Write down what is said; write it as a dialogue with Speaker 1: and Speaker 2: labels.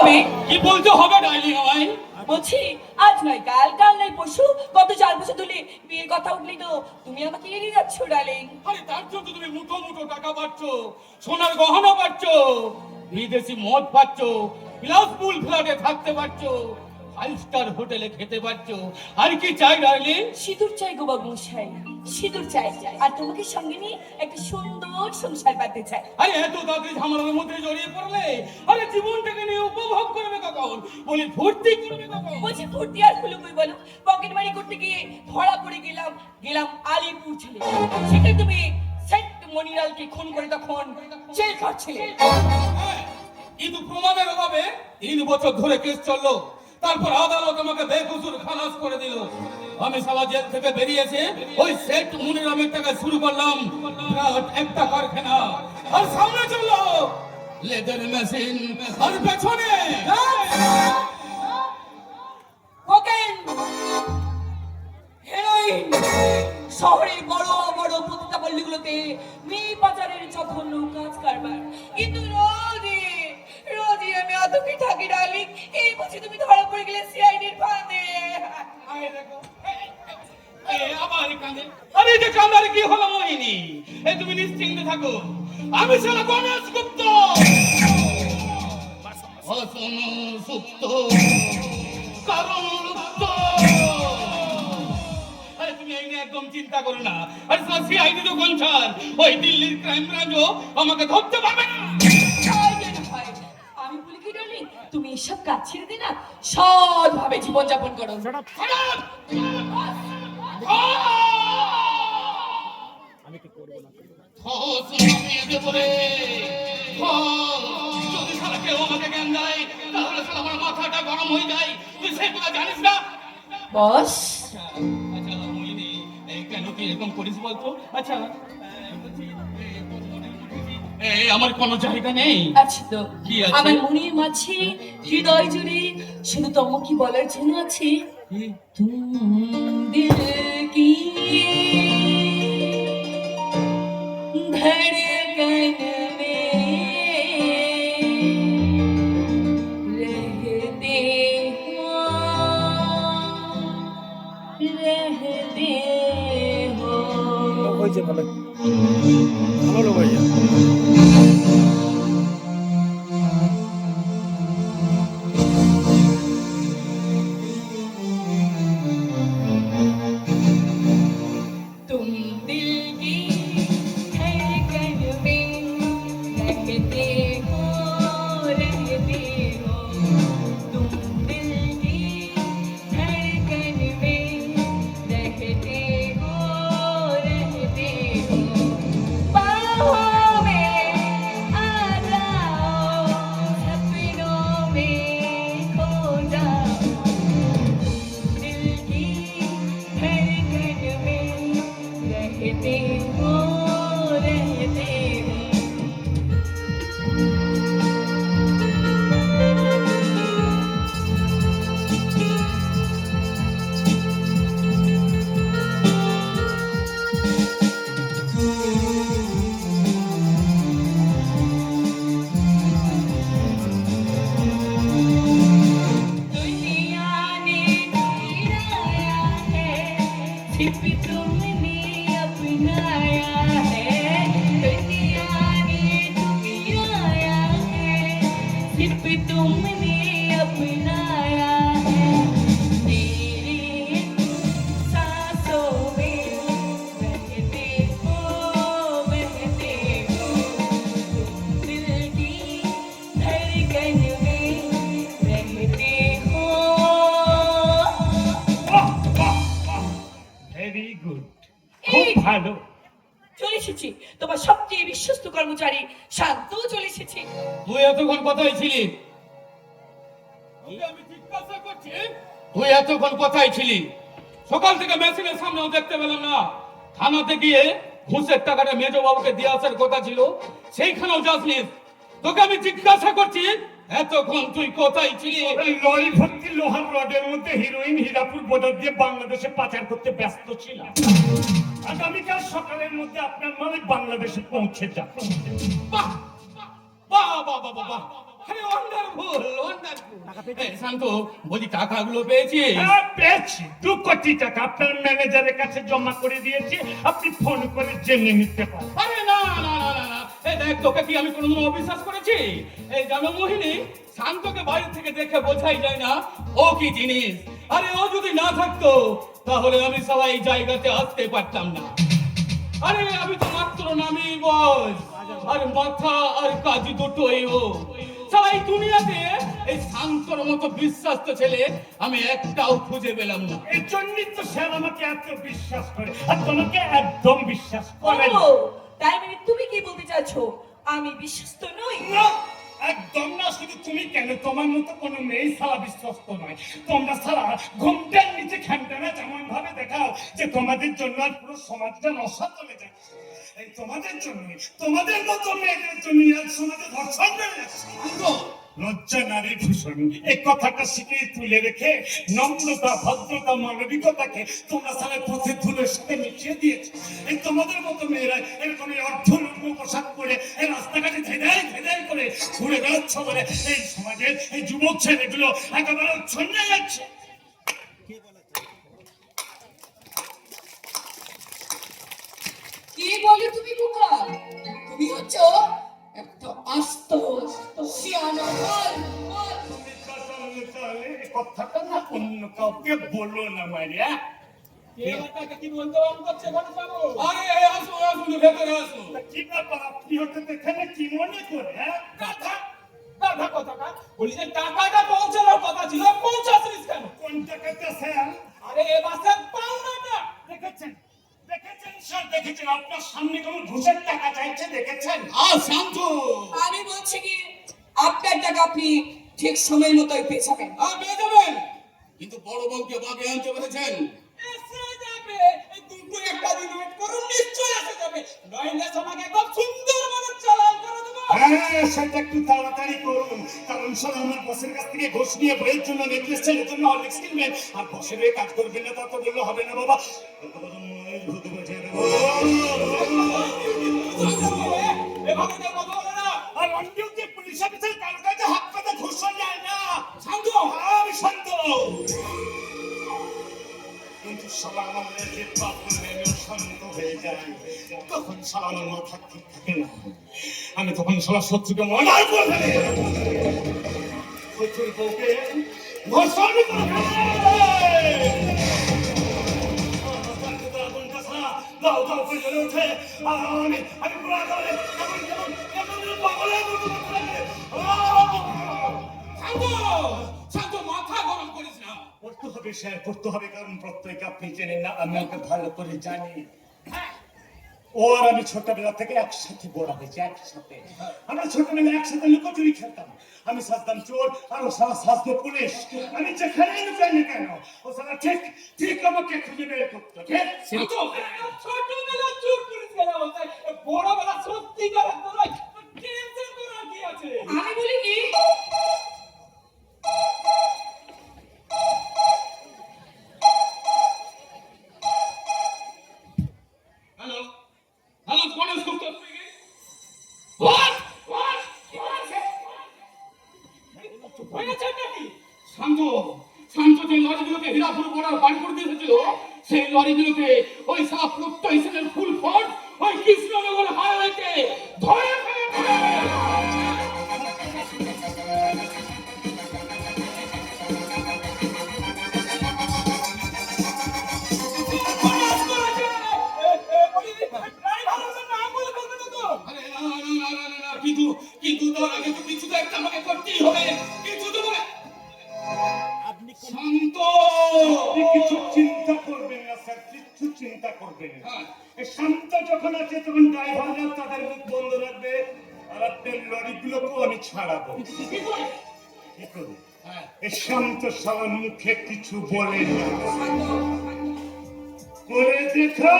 Speaker 1: হবে?
Speaker 2: কি বলতে হবে ডাইলি আমায়?
Speaker 1: বলছি আজ নয় কাল, কাল নয় পরশু, গত 4 বছর ধরে বিয়ের কথা উঠলেই তো তুমি আমাকে এড়িয়ে যাচ্ছ ডার্লিং।
Speaker 2: আরে তার জন্য তুমি মুঠো মুঠো টাকা পাচ্ছ, সোনার গহনা পাচ্ছ, বিদেশি মদ পাচ্ছ, বিলাসবহুল ফ্ল্যাটে থাকতে পারছ, 5 স্টার হোটেলে খেতে পারছ। আর কি চাই ডার্লিং?
Speaker 1: সিঁদুর চাই গো বাবুমশাই, সিঁদুর চাই, আর তোমাকে সঙ্গে নিয়ে একটা সুন্দর সংসার বাঁধতে চাই।
Speaker 2: আরে এত তাড়াতাড়ি ঝামেলার মধ্যে জড়িয়ে পড়লে আরে জীবনটাকে নিয়ে উপভোগ করবে কখন? বলি ফুর্তি করবে কখন?
Speaker 1: বলছি ফুর্তি আর হলো কই বলো? পকেট মারি করতে গিয়ে ধরা পড়ে গেলাম আলিপুর ছেলে। সেখানে তুমি সেন্ট মনিরালকে খুন করে তখন জেল খাটছিলে।
Speaker 2: হ্যাঁ, কিন্তু প্রমাণের অভাবে 3 বছর ধরে কেস চললো। তারপর আদালত আমাকে বেকসুর খালাস করে দিল। আমি সালা জেল থেকে বেরিয়েছে ওই সেট মুনিরামের টাকা শুরু করলাম বিরাট একটা কারখানা। আর সামনে চললো লেদার মেশিন, আর পেছনে
Speaker 1: কোকেন, হেরোইন। শহরের বড় বড় পতিতা পল্লীগুলোতে মেয়ে পাচারের জঘন্য কাজ কারবার। কিন্তু রোজই আমি আতঙ্কে থাকি ডার্লিং। এই বুঝি তুমি ধরা পড়ে গেলে সিআইডির ফাঁদে।
Speaker 2: আয় দেখো, আবার কাঁদে। আরে যে কাঁদার কি হলো মোহিনী? এই তুমি নিশ্চিন্তে থাকো, আমি সালা গণেশ গুপ্ত, অসন সুপ্ত, কারণ লুপ্ত। আরে তুমি এই নিয়ে একদম চিন্তা করো না। আরে সিআইডি তো গঞ্চার, ওই দিল্লির ক্রাইম ব্রাঞ্চও আমাকে ধরতে পারবে না।
Speaker 1: আমি বলি কি ডার্লিং, তুমি এসব কাজ ছেড়ে দে না, সৎভাবে জীবনযাপন করো।
Speaker 2: আমি কি করবো না? যদি সারা কেউ আমাকে জ্ঞান দেয় তাহলে সারা আমার মাথাটা গরম হয়ে যায়। তুই সেগুলো জানিস না?
Speaker 1: বস
Speaker 2: আচ্ছা মোহিনী, কেন তুই এরকম করিস বলতো? আচ্ছা আমার কোনো জায়গা নেই।
Speaker 1: আচ্ছা তো
Speaker 2: কি আছে?
Speaker 1: আমার মনের মাঝে হৃদয় জুড়ে শুধু তোমাকে কি বলার জন্য আছে, তুম দিল কি ধড়কন মে रहते हो, रहते हो।
Speaker 3: হয়েছে ভালো, ভালো ভাইয়া।
Speaker 1: तुम दिल की धड़कन में रहते हो, रहते हो। तुम दिल की धड़कन में रहते हो, रहते हो। बाहों में आ जाओ, सपनों में खो जाओ। दिल की धड़कन में रहते हो, रहते हो। दुनिया ने गिराया है, सिर्फ तुमने अपनाया है। दुनिया ने गिराया है, सिर्फ तुमने अपनाया है। तेरी सांसों में बहते हो, बहते हो। दिल की धड़कन में रहते हो।
Speaker 2: ভেরি গুড, খুব ভালো।
Speaker 1: চলে এসেছি তোমার সবচেয়ে বিশ্বস্ত কর্মচারী শান্ত চলে এসেছি।
Speaker 2: তুই এতক্ষণ কোথায় ছিলি? আমি জিজ্ঞাসা করছি, তুই এতক্ষণ কোথায় ছিলি? সকাল থেকে মেশিনের সামনেও দেখতে পেলাম না। থানাতে গিয়ে ঘুষের টাকাটা মেজো বাবুকে দিয়ে আসার কথা ছিল, সেইখানেও যাসনি। তোকে আমি জিজ্ঞাসা করছি এতক্ষণ তুই কোথায় ছিলি?
Speaker 4: লরি ভর্তি লোহার রডের মধ্যে হিরোইন হীরাপুর বর্ডার দিয়ে বাংলাদেশে পাচার করতে ব্যস্ত ছিলাম। আগামীকাল সকালের মধ্যে আপনার মালিক বাংলাদেশে পৌঁছে যাবে।
Speaker 2: বাহ বাহ বাহ বাহ বাহ, আরে ওয়ান্ডারফুল ওয়ান্ডারফুল। শান্ত, বলি টাকাগুলো পেয়েছিস?
Speaker 4: হ্যাঁ, পেয়েছি 2 কোটি টাকা আপনার ম্যানেজারের কাছে জমা করে দিয়েছি, আপনি ফোন করে জেনে নিতে পারেন।
Speaker 2: আরে না না না না না, এই দেখ, তোকে কি আমি কোনোদিন অবিশ্বাস করেছি? এই জানো মোহিনী, শান্তকে বাইরে থেকে দেখে বোঝাই যায় না ও কি জিনিস। আরে ও যদি না থাকতো তাহলে আমি সবাই এই জায়গাতে আসতে পারতাম না। আরে আমি তো মাত্র নামি বস, আর মাথা আর কাজ দুটোই ও। সবাই দুনিয়াতে এই শান্তর মতো বিশ্বাস্ত ছেলে আমি একটাও খুঁজে পেলাম না।
Speaker 4: এই জন্যই তো স্যার আমাকে এত বিশ্বাস করে, আর তোমাকে একদম বিশ্বাস করে না।
Speaker 1: ও, তাই মানে তুমি কি বলতে চাচ্ছো আমি বিশ্বস্ত নই?
Speaker 4: না, একদম না। শুধু তুমি কেন, তোমার মতো কোনো মেয়ে সারা বিশ্বস্ত নয়। তোমরা সারা ঘুমটার নিচে খানটানা যেমন ভাবে দেখাও যে তোমাদের জন্য আর পুরো সমাজটা নশা চলে যাচ্ছে। এই তোমাদের জন্য, তোমাদের মতো মেয়েদের জন্য আজ সমাজে ধর্ষণ বেড়ে যাচ্ছে। লজ্জা নারী ভূষণ, এই কথাটা শিখিয়ে তুলে রেখে নম্রতা, ভদ্রতা, মানবিকতাকে তোমরা সারা পথে ধুলোর সাথে মিশিয়ে দিয়েছো। এই তোমাদের মতো মেয়েরা এরকম অর্ধনগ্ন পোশাক পরে এই রাস্তাঘাটে ধেদাই ধেদাই করে ঘুরে বেড়াচ্ছ বলে এই সমাজের এই যুবক ছেলেগুলো একেবারে ছন্নে যাচ্ছে।
Speaker 1: কি বলে তুমি বুকা? তুমি হচ্ছ একটা আস্ত শিয়ানা বল বল।
Speaker 4: তাহলে এই কথাটা না অন্য কাউকে বলো না মারিয়া।
Speaker 2: কি বলতে করছে বাবু? আরে আসো আসুন, ভেতরে আসুন।
Speaker 4: কি ব্যাপার, আপনি হতে এখানে কি মনে করে? হ্যাঁ,
Speaker 2: কথা বলি যে টাকাটা পৌঁছানোর কথা ছিল, পৌঁছাচ্ছিস কেন?
Speaker 4: কোন টাকাটা স্যার?
Speaker 2: আরে এ মাসে পাওনাটা
Speaker 4: দেখেছেন দেখেছেন স্যার, দেখেছেন আপনার সামনে কোন ঘুষের টাকা চাইছে, দেখেছেন?
Speaker 2: শান্ত,
Speaker 1: আমি বলছি কি আপনার টাকা আপনি ঠিক সময় মতোই পেয়ে যাবেন।
Speaker 2: পেয়ে যাবেন, কিন্তু বড় বউকে বাগে আনতে পেরেছেন? এসে যাবে, এই দুটো একটা দিন ওয়েট করুন, নিশ্চয়ই এসে যাবে। নইলে তোমাকে খুব সুন্দর ভাবে চালান করে দেবো।
Speaker 4: হ্যাঁ, সেটা একটু তাড়াতাড়ি করুন, কারণ স্যার আমার বসের কাছ থেকে ঘুষ নিয়ে বইয়ের জন্য নেকলেস ছেলের জন্য হরলিক্স কিনবেন, আর বসের হয়ে কাজ করবেন না, তা তো বললে হবে না বাবা।
Speaker 2: এভাবে তো কথা বলে না।
Speaker 4: আর অন্যও যে পুলিশ অফিসার কারো কাছে হাত পাতে ঘুষ যায় না।
Speaker 2: শান্ত,
Speaker 4: আমি শান্ত, কিন্তু শালা আমার লেজের পা পড়লে আমিও শান্ত হয়ে যাই। তখন শালা আমার মাথা ঠিক থাকে না, আমি তখন শালা শত্রুকে মর্ডার করে ফেলি। শত্রুর বউকে ধর্ষণ করে ফেলে। দাও দাও করে জ্বলে ওঠে, আর আমি পুরো আকারে কেমন কেমন কেমন পাগলের মতো লাগে।
Speaker 2: শান্ত, মাথা গরম করিস না।
Speaker 4: পড়তে হবে স্যার, পড়তে হবে, কারণ প্রত্যেক আপনি চেনেন না, আমি ওকে ভালো করে জানি। ও আর আমি ছোটবেলা থেকে একসাথে বড় হয়েছি, একসাথে। আমরা ছোটবেলায় একসাথে লুকোচুরি খেলতাম। আমি সাজতাম চোর আর ও সারা সাজতো পুলিশ। আমি যেখানেই লুকাই না কেন ও সারা ঠিক ঠিক আমাকে খুঁজে বের করতো। ঠিক?
Speaker 2: ছোটবেলা চোর পুলিশ খেলা হতো, বড়বেলা সত্যিকার নয়। টেনশন করার কি আছে?
Speaker 1: আমি বলি কি
Speaker 2: hello hello, Ganesh Gupta speaking. What what হয়েছে নাকি? শান্ত, শান্ত যে লরিগুলোকে হীরাপুর বর্ডার বাড়ি করে দিয়ে এসেছিল, সেই লরিগুলোকে ওই সাপ প্রত্যয় ফুল ফোর্স ওই কৃষ্ণনগর হাইওয়েতে ধরে ফেলেছে। কিন্তু কিন্তু তার আগে তো কিছু তো একটা আমাকে করতেই হবে। কিছু তো শান্ত,
Speaker 4: আপনি কিছু চিন্তা করবেন না স্যার, কিচ্ছু চিন্তা করবেন না। এই শান্ত যখন আছে তখন ড্রাইভাররা তাদের মুখ বন্ধ রাখবে, আর আপনার লরিগুলোকেও আমি ছাড়াবো।
Speaker 2: কি করে?
Speaker 4: কি করে? এই শান্ত শালার মুখে কিছু বলে না, করে দেখা।